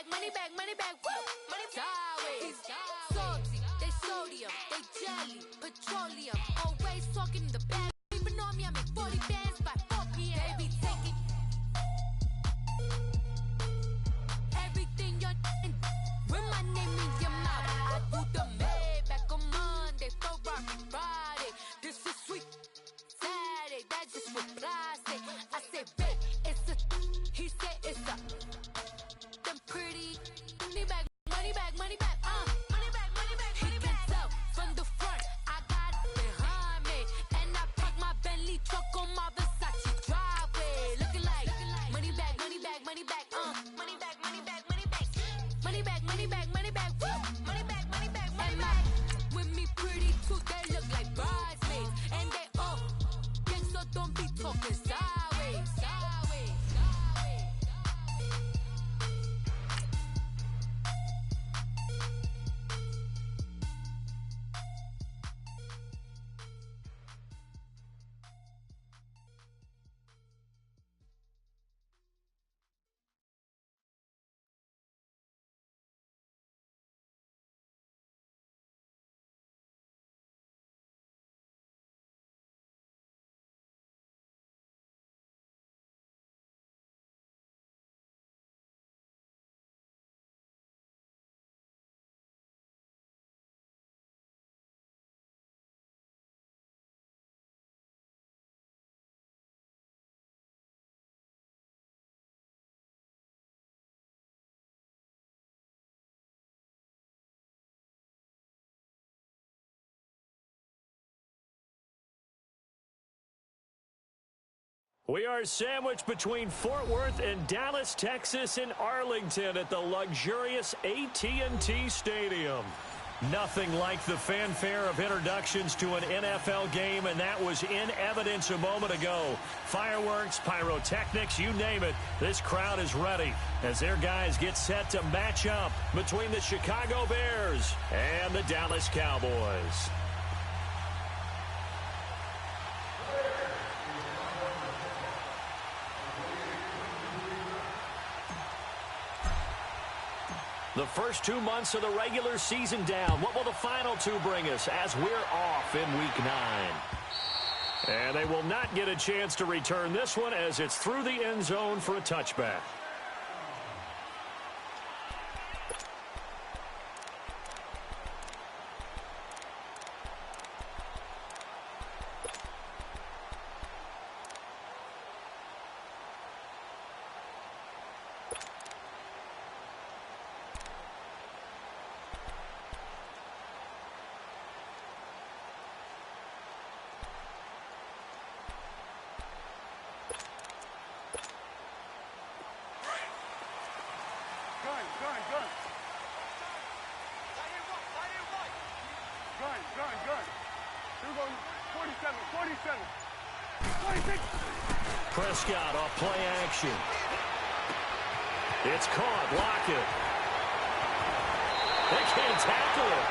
money back, woo! Sideways, salty, they sodium, they jelly, petroleum, always talking in the bag. Even on me, I make 40 bands by 4 p.m. They be taking everything you're with my name in your mouth. I do the Maybach on Monday, Ferrari Friday. This is sweet Saturday, that's just what plastic. I say, babe, it's a, he said it's a, them pretty, money back, money back, money back, money back, money back, money back. He can tell from the front, I got it behind me, and I park my Bentley truck on my Versace driveway, looking like money back, money back, money back, money back, money back, money back, money back, money back, money back, woo, money back, money back, money back. With me pretty too, they look like bridesmaids, and they all gang, so don't be talking sideways, sideways, sideways. We are sandwiched between Fort Worth and Dallas, Texas, in Arlington at the luxurious AT&T Stadium. Nothing like the fanfare of introductions to an NFL game, and that was in evidence a moment ago. Fireworks, pyrotechnics, you name it. This crowd is ready as their guys get set to match up between the Chicago Bears and the Dallas Cowboys. The first 2 months of the regular season down. What will the final two bring us as we're off in Week 9? And they will not get a chance to return this one as it's through the end zone for a touchback. Prescott off play action. It's caught. Lockett. They can't tackle him.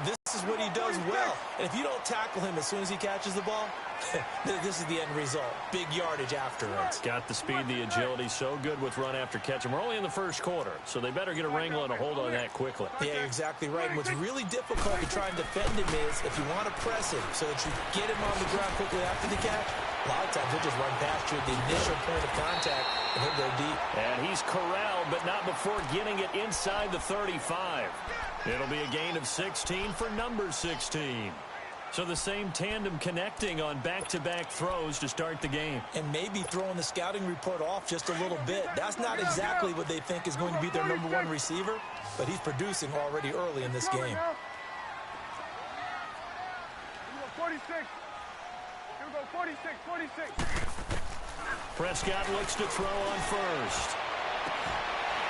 This is what he does well. And if you don't tackle him as soon as he catches the ball, this is the end result. Big yardage afterwards. Got the speed, the agility, so good with run after catch. And we're only in the first quarter, so they better get a wrangle and a hold on that quickly. Yeah, you're exactly right. And what's really difficult to try and defend him is if you want to press him so that you get him on the ground quickly after the catch, a lot of times he'll just run past you at the initial point of contact and he'll go deep. And he's corralled, but not before getting it inside the 35. It'll be a gain of 16 for number 16. So the same tandem connecting on back-to-back throws to start the game. And maybe throwing the scouting report off just a little bit. That's not exactly what they think is going to be their number one receiver, but he's producing already early in this game. 46. Here we go, 46. Prescott looks to throw on first.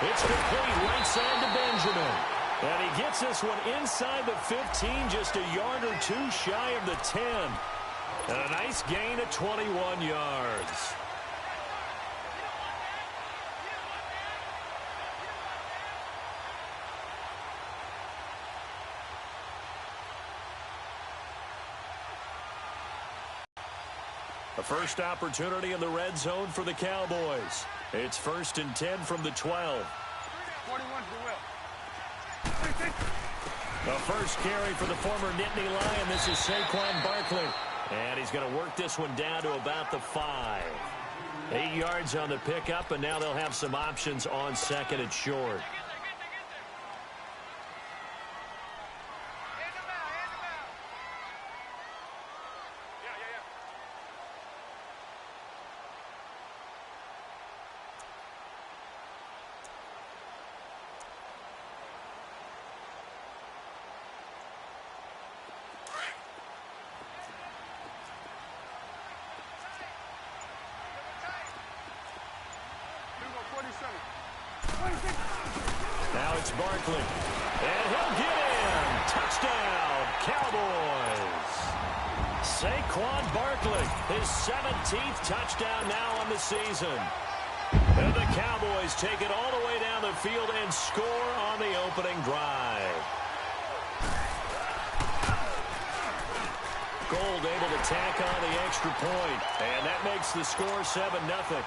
It's complete right side to Benjamin. And he gets this one inside the 15, just a yard or two shy of the 10. And a nice gain of 21 yards. A first opportunity in the red zone for the Cowboys. It's 1st and 10 from the 12. 41's the will. The first carry for the former Nittany Lion. This is Saquon Barkley. And he's going to work this one down to about the 5. 8 yards on the pickup, and now they'll have some options on second and short. Now it's Barkley. And he'll get in. Touchdown, Cowboys. Saquon Barkley, his 17th touchdown now on the season. And the Cowboys take it all the way down the field and score on the opening drive. Gold able to tack on the extra point. And that makes the score 7-0.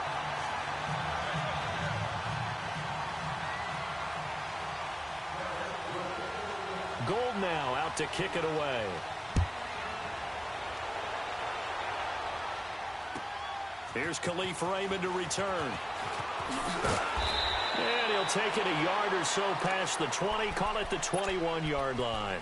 Gold now out to kick it away. Here's Khalif Raymond to return. And he'll take it a yard or so past the 20, call it the 21-yard line.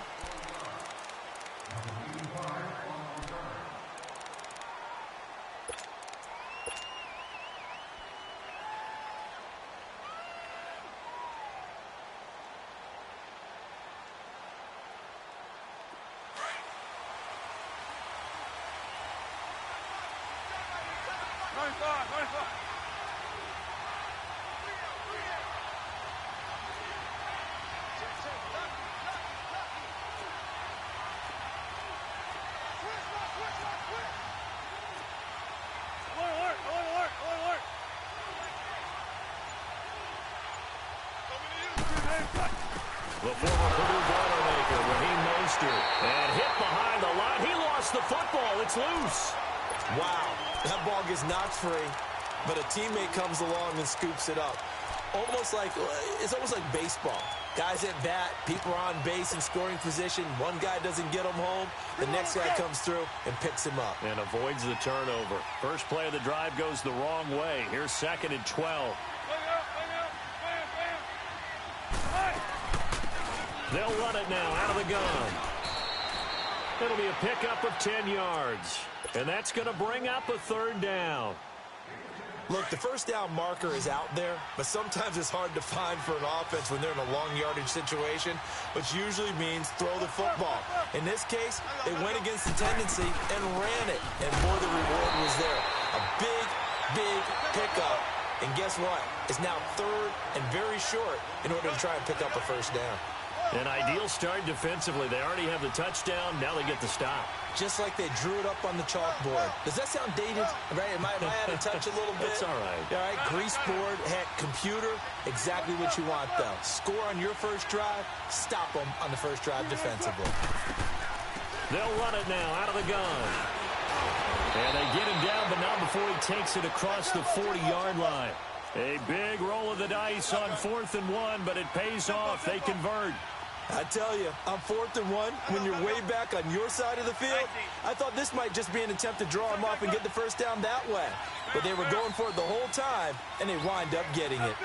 The former Purdue Boilermaker, Raheem Mostert, and hit behind the line. He lost the football. It's loose. Wow, that ball gets knocked free, but a teammate comes along and scoops it up. It's almost like baseball. Guys at bat, people are on base in scoring position. One guy doesn't get him home. The next guy comes through and picks him up. And avoids the turnover. First play of the drive goes the wrong way. Here's 2nd and 12. They'll run it now out of the gun. It'll be a pickup of 10 yards. And that's going to bring up a 3rd down. Look, the first down marker is out there, but sometimes it's hard to find for an offense when they're in a long yardage situation, which usually means throw the football. In this case, they went against the tendency and ran it. And boy, the reward was there. A big, big pickup. And guess what? It's now 3rd and very short in order to try and pick up a first down. An ideal start defensively. They already have the touchdown. Now they get the stop. Just like they drew it up on the chalkboard. Does that sound dated? Right? Am I out of touch a little bit? It's all right. All right, grease board, heck, computer, exactly what you want, though. Score on your first drive, stop them on the first drive defensively. They'll run it now out of the gun. And they get him down, but not before he takes it across the 40-yard line. A big roll of the dice on 4th and 1, but it pays off. They convert. I tell you, on 4th and 1, when you're way back on your side of the field, I thought this might just be an attempt to draw him off and get the first down that way. But they were going for it the whole time, and they wind up getting it.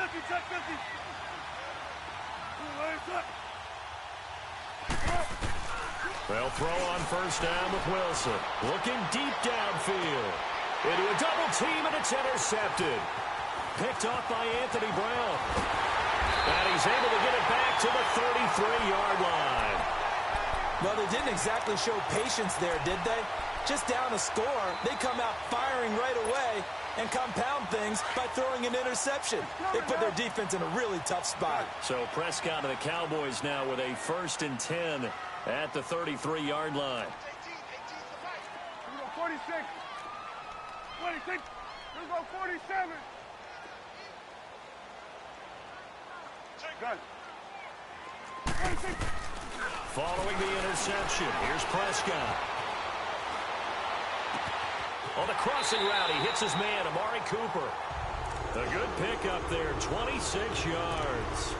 They'll throw on first down with Wilson. Looking deep downfield. Into a double team, and it's intercepted. Picked off by Anthony Brown. And he's able to get it back to the 33-yard line. Well, they didn't exactly show patience there, did they? Just down a score, they come out firing right away and compound things by throwing an interception. They put their defense in a really tough spot. So Prescott and the Cowboys now with a 1st and 10 at the 33-yard line. 46. 26. Let's go 47. Good. Following the interception, here's Prescott. On the crossing route, he hits his man, Amari Cooper. A good pickup there, 26 yards.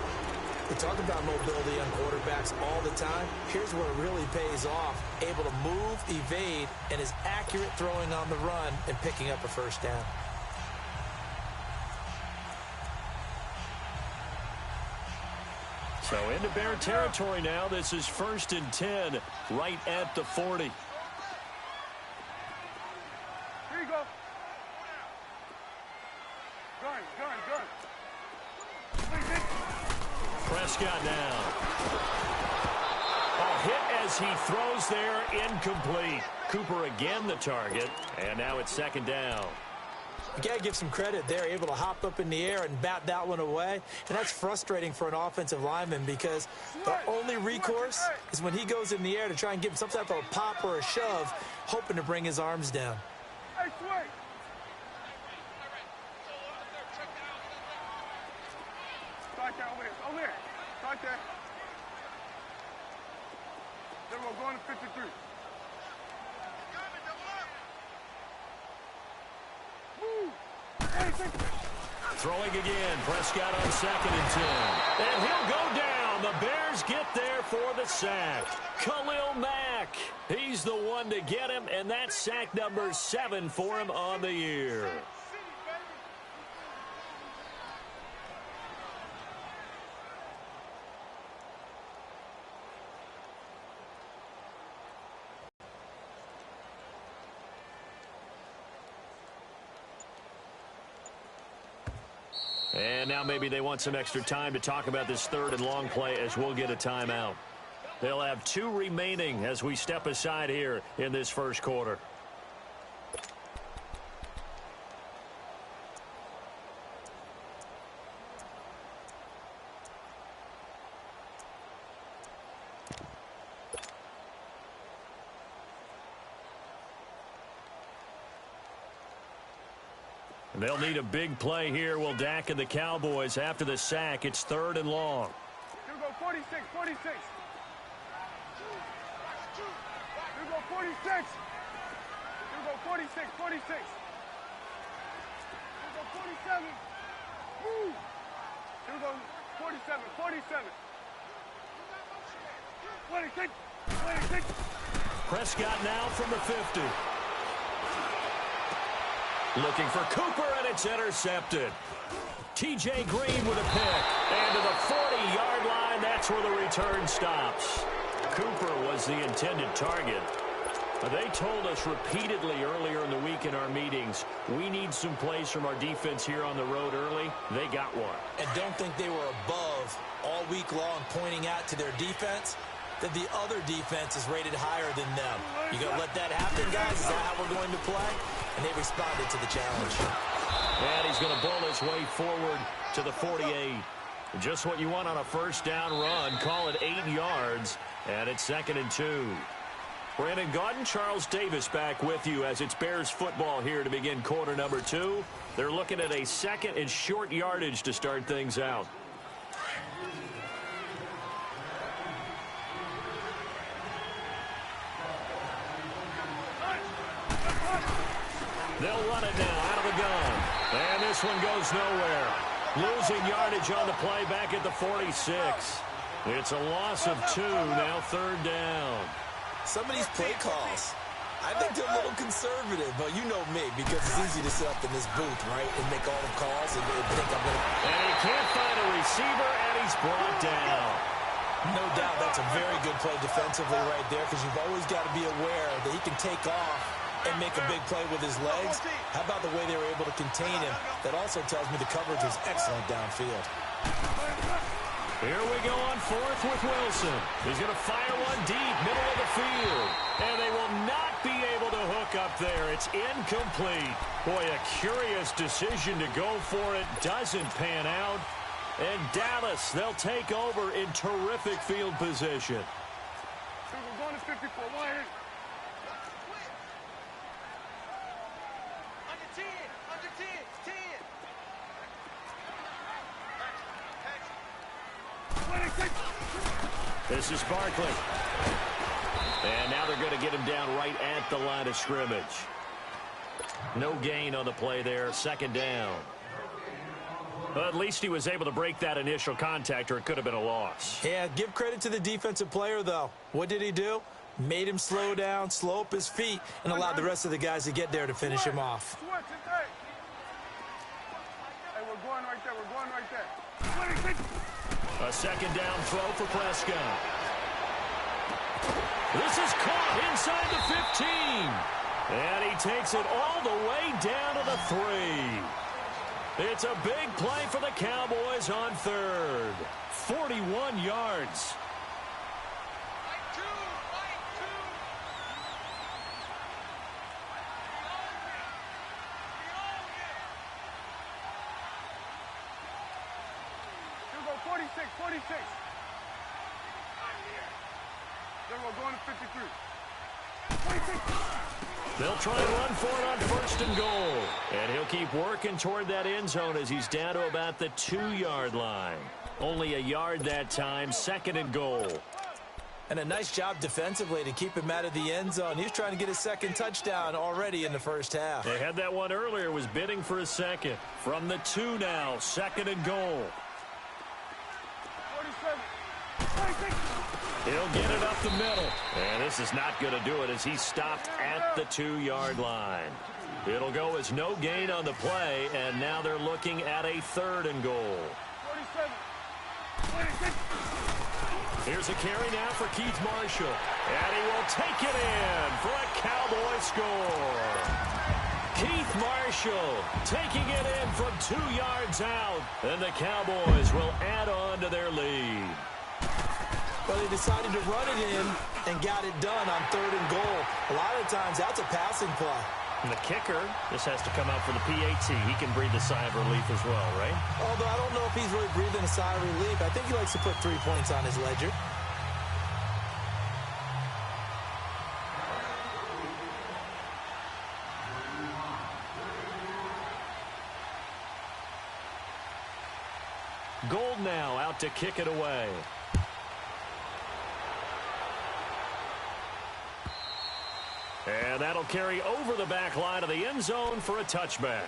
We talk about mobility on quarterbacks all the time. Here's where it really pays off. Able to move, evade, and is accurate throwing on the run and picking up a first down. So into Bear territory now. This is 1st and 10 right at the 40. Here you go. Gun. Prescott down. A hit as he throws there, incomplete. Cooper again the target, and now it's 2nd down. You got to give some credit there, able to hop up in the air and bat that one away. And that's frustrating for an offensive lineman because the only recourse is when he goes in the air to try and give him some type of a pop or a shove, hoping to bring his arms down. Hey, Sway. Start that over there. Start there. Then we're going to 53. Throwing again, Prescott on 2nd and 10. And he'll go down. The Bears get there for the sack. Khalil Mack, he's the one to get him, and that's sack number 7 for him on the year. And now maybe they want some extra time to talk about this 3rd and long play as we'll get a timeout. They'll have 2 remaining as we step aside here in this 1st quarter. They'll need a big play here. Will Dak and the Cowboys after the sack. It's 3rd and long. Here we go, 46. Here we go, 46. Here we go, 46. Here we go, 47. Woo. Here we go, 47. 26. Prescott now from the 50. Looking for Cooper, and it's intercepted. T.J. Green with a pick. And to the 40-yard line, that's where the return stops. Cooper was the intended target. They told us repeatedly earlier in the week in our meetings, we need some plays from our defense here on the road early. They got one. And don't think they were above all week long pointing out to their defense that the other defense is rated higher than them. You going to let that happen, guys? Is that how we're going to play? And they responded to the challenge. And he's going to bowl his way forward to the 48. Just what you want on a 1st down run. Call it 8 yards, and it's 2nd and 2. Brandon Gaudin, Charles Davis back with you as it's Bears football here to begin quarter number 2. They're looking at a 2nd and short yardage to start things out. They'll run it now out of the gun. And this one goes nowhere. Losing yardage on the play back at the 46. It's a loss of 2, now 3rd down. Some of these play calls, I think they're a little conservative, but you know me, because it's easy to sit up in this booth, right, and make all the calls and think I'm going to... And he can't find a receiver, and he's brought down. No doubt that's a very good play defensively right there, because you've always got to be aware that he can take off and make a big play with his legs. How about the way they were able to contain him? That also tells me the coverage was excellent downfield. Here we go on 4th with Wilson. He's going to fire one deep, middle of the field. And they will not be able to hook up there. It's incomplete. Boy, a curious decision to go for it. Doesn't pan out. And Dallas, they'll take over in terrific field position. So we're going to 54. One here. This is Barkley. And now they're going to get him down right at the line of scrimmage. No gain on the play there. 2nd down. Well, at least he was able to break that initial contact, or it could have been a loss. Yeah, give credit to the defensive player, though. What did he do? Made him slow down, slow up his feet, and allowed the rest of the guys to get there to finish him off. Hey, we're going right there. We're going right there. A second down throw for Prescott. This is caught inside the 15. And he takes it all the way down to the 3. It's a big play for the Cowboys on third. 41 yards. You go 46, 46. Then we're going to 53. 46. They'll try and run for it on first and goal. And he'll keep working toward that end zone as he's down to about the 2-yard line. Only a yard that time, second and goal. And a nice job defensively to keep him out of the end zone. He's trying to get his second touchdown already in the first half. They had that one earlier, was bidding for a second. From the 2 now, second and goal. 47. 46. He'll get it up the middle. And this is not going to do it as he's stopped at the 2-yard line. It'll go as no gain on the play, and now they're looking at a third and goal. 47. 46. Here's a carry now for Keith Marshall. And he will take it in for a Cowboy score. Keith Marshall taking it in from 2 yards out. And the Cowboys will add on to their lead. Well, they decided to run it in and got it done on third and goal. A lot of times, that's a passing play. And the kicker, this has to come out for the PAT. He can breathe a sigh of relief as well, right? Although I don't know if he's really breathing a sigh of relief. I think he likes to put 3 points on his ledger. Gold now out to kick it away. And that'll carry over the back line of the end zone for a touchback.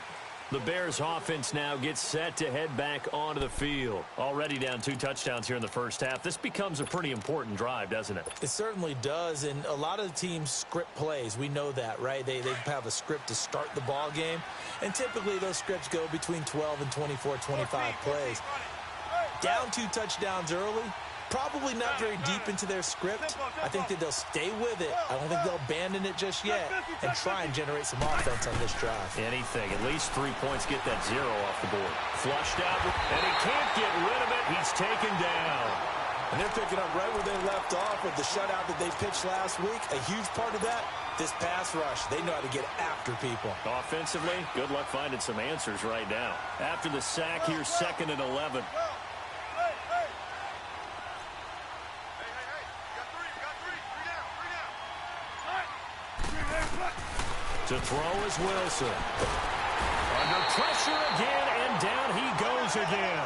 The Bears offense now gets set to head back onto the field. Already down 2 touchdowns here in the first half. This becomes a pretty important drive, doesn't it? It certainly does, and a lot of the teams script plays. We know that, right? They have a script to start the ball game, and typically those scripts go between 12 and 24, 25 plays. Down 2 touchdowns early. Probably not very deep into their script. I think that they'll stay with it. I don't think they'll abandon it just yet and try and generate some offense on this drive. Anything. At least 3 points, get that 0 off the board. Flushed out, and he can't get rid of it. He's taken down. And they're picking up right where they left off with the shutout that they pitched last week. A huge part of that, this pass rush. They know how to get after people. Offensively, good luck finding some answers right now. After the sack, here's second and 11. To throw is Wilson. Under pressure again, and down he goes again.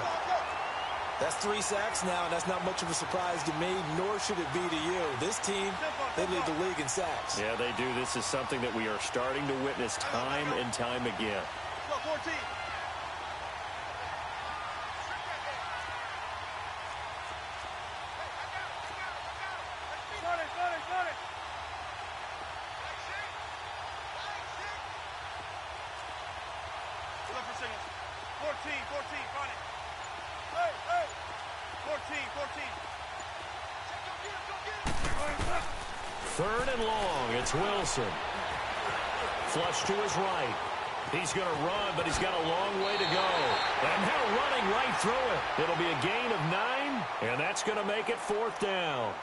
That's 3 sacks now, and that's not much of a surprise to me, nor should it be to you. This team, they lead the league in sacks. Yeah, they do. This is something that we are starting to witness time and time again. 14. Third and long, it's Wilson. Flush to his right. He's going to run, but he's got a long way to go. And now running right through it. It'll be a gain of 9, and that's going to make it 4th down.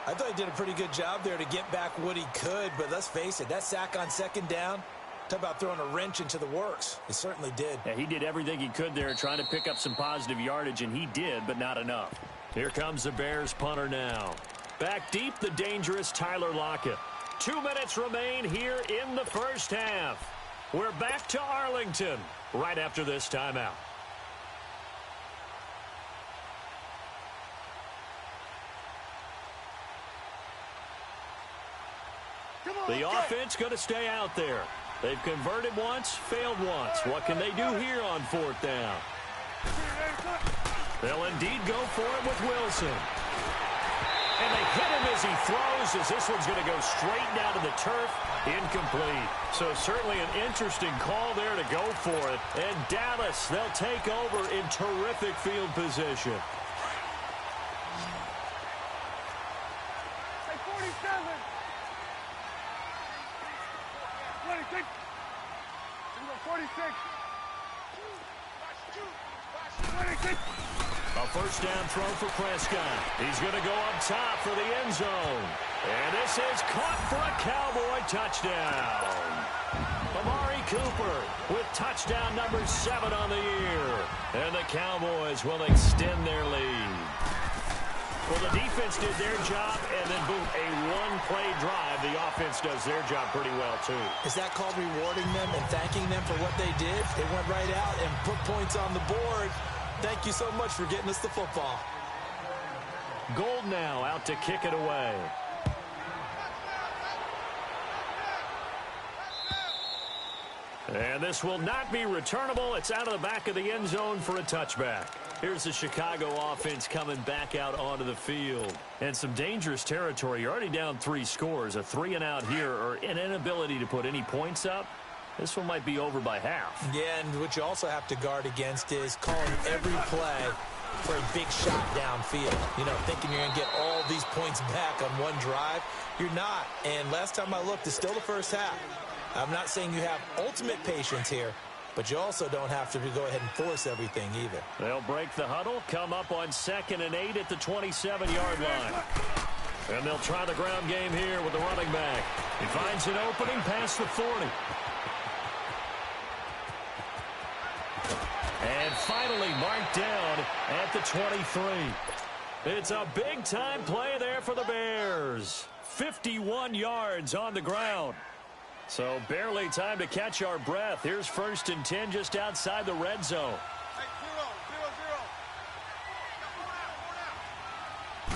I thought he did a pretty good job there to get back what he could, but let's face it, that sack on second down, talk about throwing a wrench into the works. It certainly did. Yeah, he did everything he could there trying to pick up some positive yardage, and he did, but not enough. Here comes the Bears punter now. Back deep, the dangerous Tyler Lockett. 2 minutes remain here in the first half. We're back to Arlington right after this timeout. The offense going to stay out there. They've converted once, failed once. What can they do here on 4th down? They'll indeed go for it with Wilson. And they hit him as he throws, as this one's going to go straight down to the turf. Incomplete. So certainly an interesting call there to go for it. And Dallas, they'll take over in terrific field position. Hey, 47. 26. 46. 26. A first down throw for Prescott. He's going to go up top for the end zone. And this is caught for a Cowboy touchdown. Amari Cooper with touchdown number 7 on the year. And the Cowboys will extend their lead. Well, the defense did their job, and then, boom, a one-play drive. The offense does their job pretty well, too. Is that called rewarding them and thanking them for what they did? They went right out and put points on the board. Thank you so much for getting us the football. Gold now out to kick it away. And this will not be returnable. It's out of the back of the end zone for a touchback. Here's the Chicago offense coming back out onto the field. And some dangerous territory. You're already down 3 scores. A 3-and-out here, or an inability to put any points up. This one might be over by half. Yeah, and what you also have to guard against is calling every play for a big shot downfield. You know, thinking you're going to get all these points back on one drive. You're not. And last time I looked, it's still the first half. I'm not saying you have ultimate patience here, but you also don't have to go ahead and force everything either. They'll break the huddle, come up on 2nd and 8 at the 27-yard line. And they'll try the ground game here with the running back. He finds an opening past the 40. And finally marked down at the 23. It's a big-time play there for the Bears. 51 yards on the ground. So barely time to catch our breath. Here's 1st and 10 just outside the red zone. Hey, 0,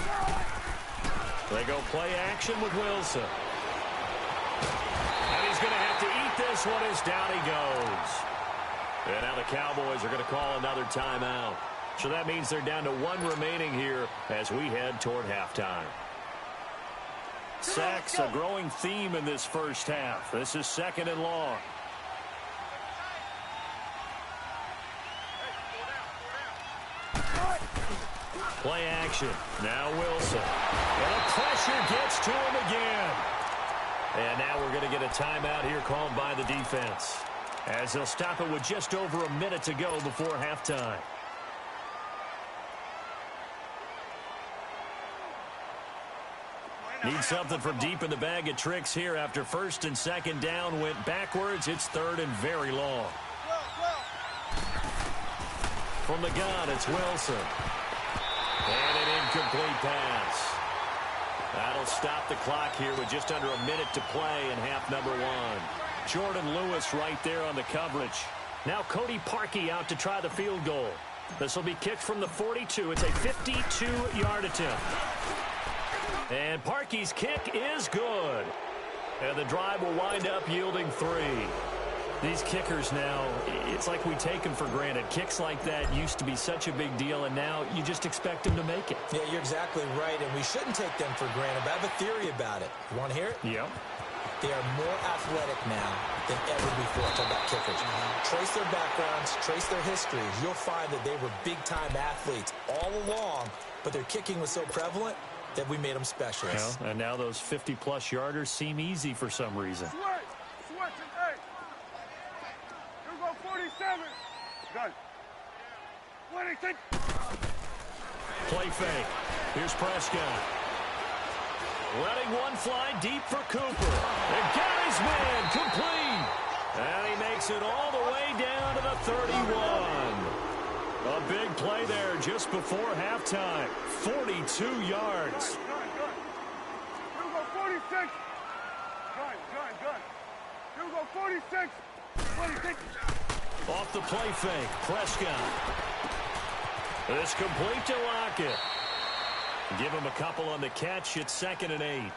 0, 0. They go play action with Wilson. And he's going to have to eat this one as down he goes. And now the Cowboys are going to call another timeout. So that means they're down to 1 remaining here as we head toward halftime. Sacks, a growing theme in this first half. This is 2nd and long. Play action. Now Wilson. And the pressure gets to him again. And now we're going to get a timeout here called by the defense, as they'll stop it with just over a minute to go before halftime. Need something from deep in the bag of tricks here after 1st and 2nd down went backwards. It's 3rd and very long. From the gun, it's Wilson. And an incomplete pass. That'll stop the clock here with just under a minute to play in half number 1. Jordan Lewis right there on the coverage. Now Cody Parkey out to try the field goal. This will be kicked from the 42. It's a 52-yard attempt. And Parkey's kick is good. And the drive will wind up yielding 3. These kickers now, it's like we take them for granted. Kicks like that used to be such a big deal, and now you just expect them to make it. Yeah, you're exactly right, and we shouldn't take them for granted, but I have a theory about it. You want to hear it? Yep. They are more athletic now than ever before. Talking about kickers. Trace their backgrounds, trace their histories. You'll find that they were big-time athletes all along, but their kicking was so prevalent that we made them specialists. Well, and now those 50-plus yarders seem easy for some reason. Switch, hey. You go 47. Done. 26. Play fake. Here's Prescott. Letting one fly deep for Cooper. And got his man complete. And he makes it all the way down to the 31. A big play there just before halftime. 42 yards. Done. You go 46. Done. You go 46. 26. Off the play fake. Prescott. It's complete to Lockett. Give him a couple on the catch. It's 2nd and 8.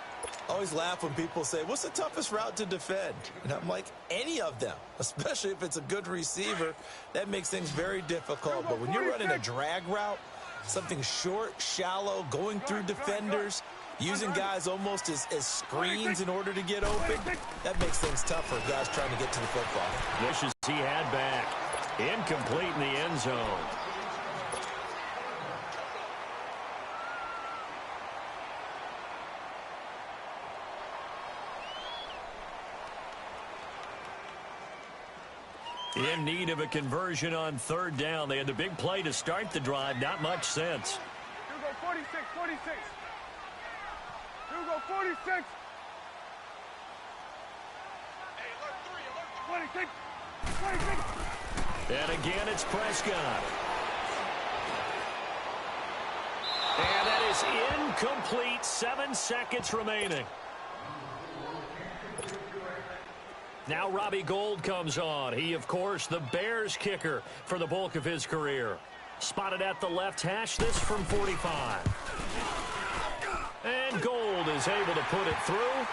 I always laugh when people say, what's the toughest route to defend? And I'm like, any of them, especially if it's a good receiver. That makes things very difficult. But when you're running a drag route, something short, shallow, going through defenders, using guys almost as screens in order to get open, that makes things tough for guys trying to get to the football. Wishes he had back. Incomplete in the end zone. In need of a conversion on third down. They had the big play to start the drive. Not much sense. You go 46, 46. You go 46. Hey, alert 3, alert 26, 26. And again, it's Prescott. And that is incomplete. 7 seconds remaining. Now Robbie Gould comes on. He, of course, the Bears kicker for the bulk of his career. Spotted at the left hash, this from 45. And Gould is able to put it through.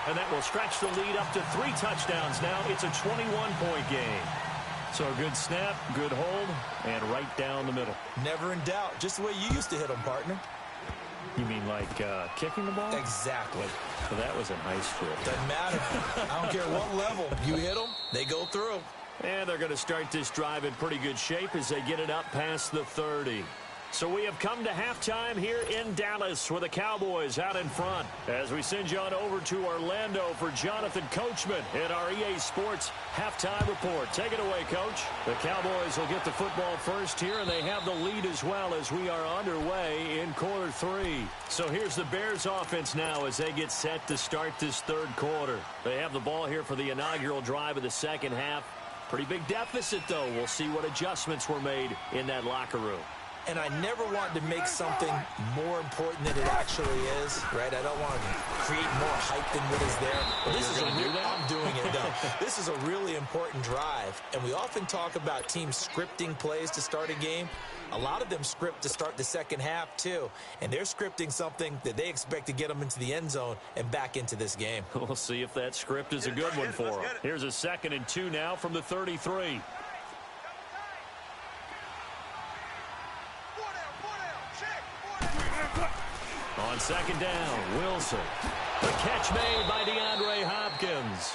And that will stretch the lead up to 3 touchdowns now. It's a 21-point game. So a good snap, good hold, and right down the middle. Never in doubt. Just the way you used to hit them, partner. You mean like kicking the ball? Exactly. So that was a nice strip. Doesn't matter. I don't care what level. You hit them, they go through. And they're going to start this drive in pretty good shape as they get it up past the 30. So we have come to halftime here in Dallas with the Cowboys out in front. As we send you on over to Orlando for Jonathan Coachman in our EA Sports halftime report. Take it away, Coach. The Cowboys will get the football first here, and they have the lead as well as we are underway in quarter 3. So here's the Bears offense now as they get set to start this third quarter. They have the ball here for the inaugural drive of the second half. Pretty big deficit, though. We'll see what adjustments were made in that locker room. And I never want to make something more important than it actually is, right? I don't want to create more hype than what is there. But this is I'm doing it, though. This is a really important drive. And we often talk about teams scripting plays to start a game. A lot of them script to start the second half, too. And they're scripting something that they expect to get them into the end zone and back into this game. We'll see if that script is a good one for them. Here's a 2nd and 2 now from the 33. On 2nd down, Wilson. The catch made by DeAndre Hopkins.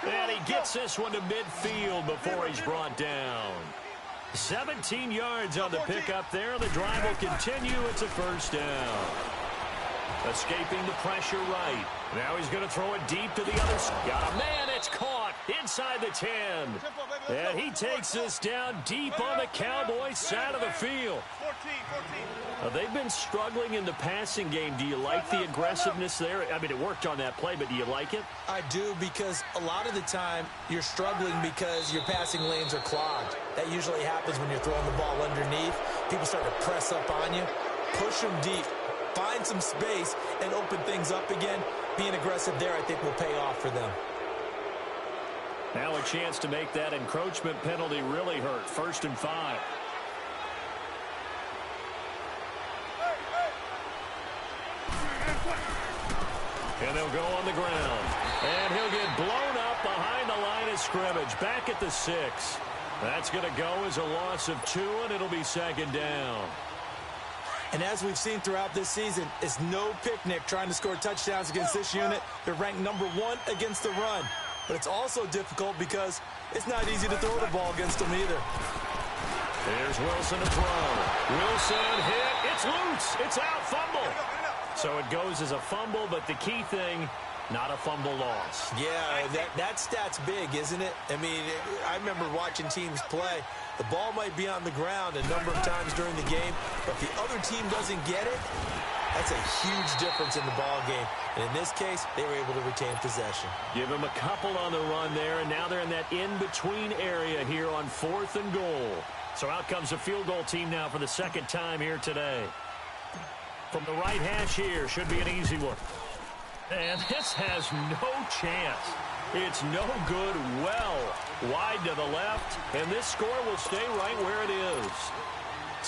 And he gets this one to midfield before he's brought down. 17 yards on the pickup there. The drive will continue. It's a first down. Escaping the pressure right. Now he's going to throw it deep to the other side. Got a man. It's caught inside the 10. And he takes this down deep on the Cowboys side of the field. They've been struggling in the passing game. Do you like the aggressiveness there? I mean, it worked on that play, but do you like it? I do, because a lot of the time you're struggling because your passing lanes are clogged. That usually happens when you're throwing the ball underneath. People start to press up on you. Push them deep. Find some space and open things up again. Being aggressive there, I think, will pay off for them. Now a chance to make that encroachment penalty really hurt. 1st and 5. And they'll go on the ground. And he'll get blown up behind the line of scrimmage. Back at the 6. That's going to go as a loss of 2, and it'll be 2nd down. And as we've seen throughout this season, it's no picnic trying to score touchdowns against this unit. They're ranked number 1 against the run. But it's also difficult because it's not easy to throw the ball against them either. There's Wilson to throw. Wilson hit. It's loose. It's out. Fumble. So it goes as a fumble, but the key thing, not a fumble loss. Yeah, that stat's big, isn't it? I mean, I remember watching teams play. The ball might be on the ground a number of times during the game, but if the other team doesn't get it, that's a huge difference in the ball game. And in this case, they were able to retain possession. Give them a couple on the run there, and now they're in that in-between area here on 4th and goal. So out comes a field goal team now for the 2nd time here today. From the right hash here, should be an easy one. And this has no chance. It's no good. Well wide to the left, and this score will stay right where it is.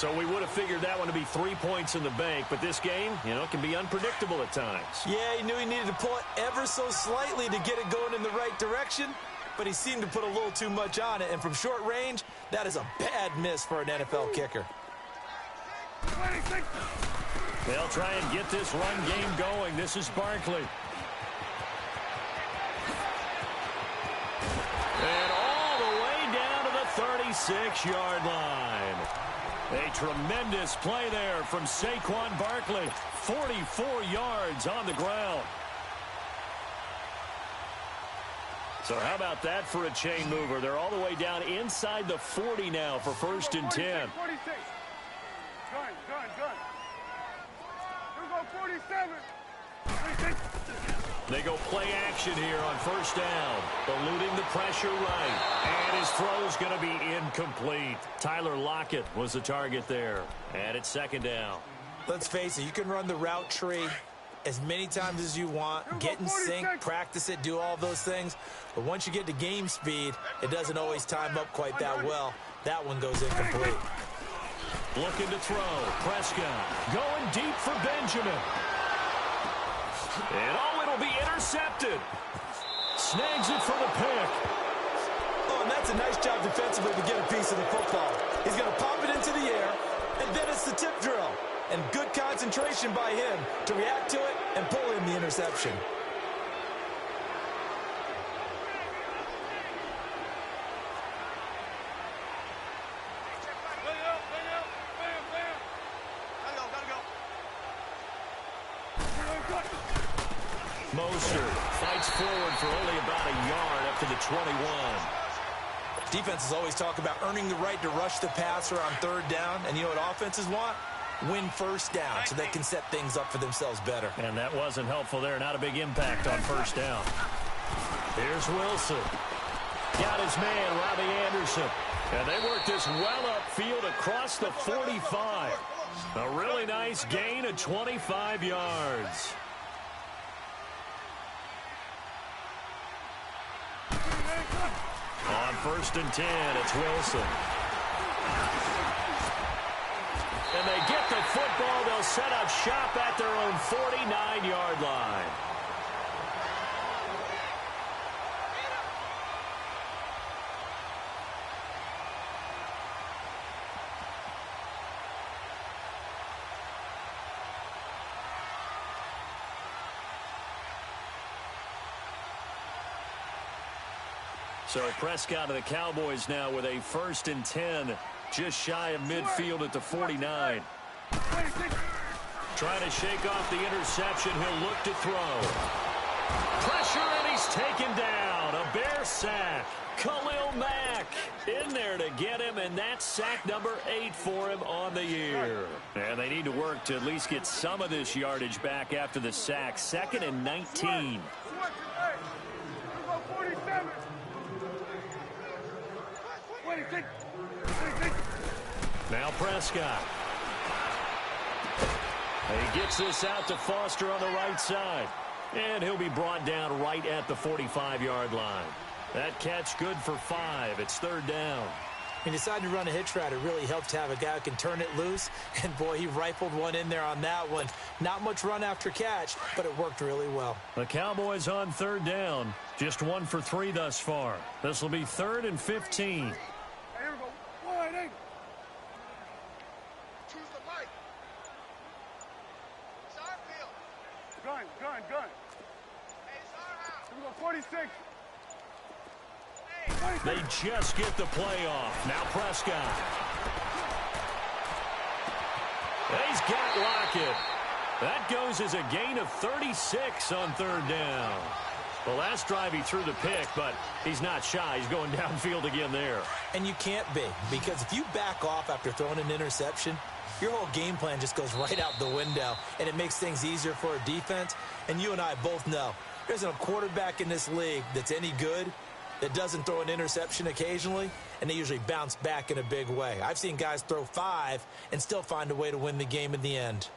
So we would have figured that one to be 3 points in the bank, but this game, can be unpredictable at times. Yeah, he knew he needed to pull it ever so slightly to get it going in the right direction, but he seemed to put a little too much on it, and from short range, that is a bad miss for an NFL kicker. They'll try and get this run game going. This is Barkley. And all the way down to the 36-yard line. A tremendous play there from Saquon Barkley. 44 yards on the ground. So how about that for a chain mover? They're all the way down inside the 40 now for 1st and 10. 46. Gun. Here we go, 47. 46. They go play action here on 1st down. Eluding the pressure right. And his throw's going to be incomplete. Tyler Lockett was the target there. And it's 2nd down. Let's face it, you can run the route tree as many times as you want, get in sync, practice it, do all those things. But once you get to game speed, it doesn't always time up quite that well. That one goes incomplete. Looking to throw. Prescott going deep for Benjamin. And it'll be intercepted. Snags it for the pick. Oh, and that's a nice job defensively to get a piece of the football. He's going to pop it into the air, and then it's the tip drill. And good concentration by him to react to it and pull in the interception. Mostert fights forward for only about a yard up to the 21. Defenses always talk about earning the right to rush the passer on 3rd down. And you know what offenses want? Win 1st down so they can set things up for themselves better. And that wasn't helpful there. Not a big impact on 1st down. Here's Wilson. Got his man, Robbie Anderson. And they work this well upfield across the 45. A really nice gain of 25 yards. On 1st and 10, it's Wilson. And they get the football. They'll set up shop at their own 49-yard line. So Prescott of the Cowboys now with a 1st and 10, just shy of midfield at the 49. Trying to shake off the interception. He'll look to throw. Pressure, and he's taken down. A Bear sack. Khalil Mack in there to get him, and that's sack number 8 for him on the year. And they need to work to at least get some of this yardage back after the sack. 2nd and 19. Now Prescott. He gets this out to Foster on the right side. And he'll be brought down right at the 45-yard line. That catch good for 5. It's 3rd down. He decided to run a hitch route. It really helped to have a guy who can turn it loose. And, boy, he rifled one in there on that one. Not much run after catch, but it worked really well. The Cowboys on 3rd down. Just 1 for 3 thus far. This will be 3rd and 15. Here we go. Wide angle. Choose the mic. It's our field. Gun. Hey, it's our house. Here we go, 46. They just get the play off. Now Prescott. He's got Lockett. That goes as a gain of 36 on 3rd down. The last drive he threw the pick, but he's not shy. He's going downfield again there. And you can't be, because if you back off after throwing an interception, your whole game plan just goes right out the window, and it makes things easier for a defense. And you and I both know there's a quarterback in this league that's any good that doesn't throw an interception occasionally, and they usually bounce back in a big way. I've seen guys throw 5 and still find a way to win the game in the end.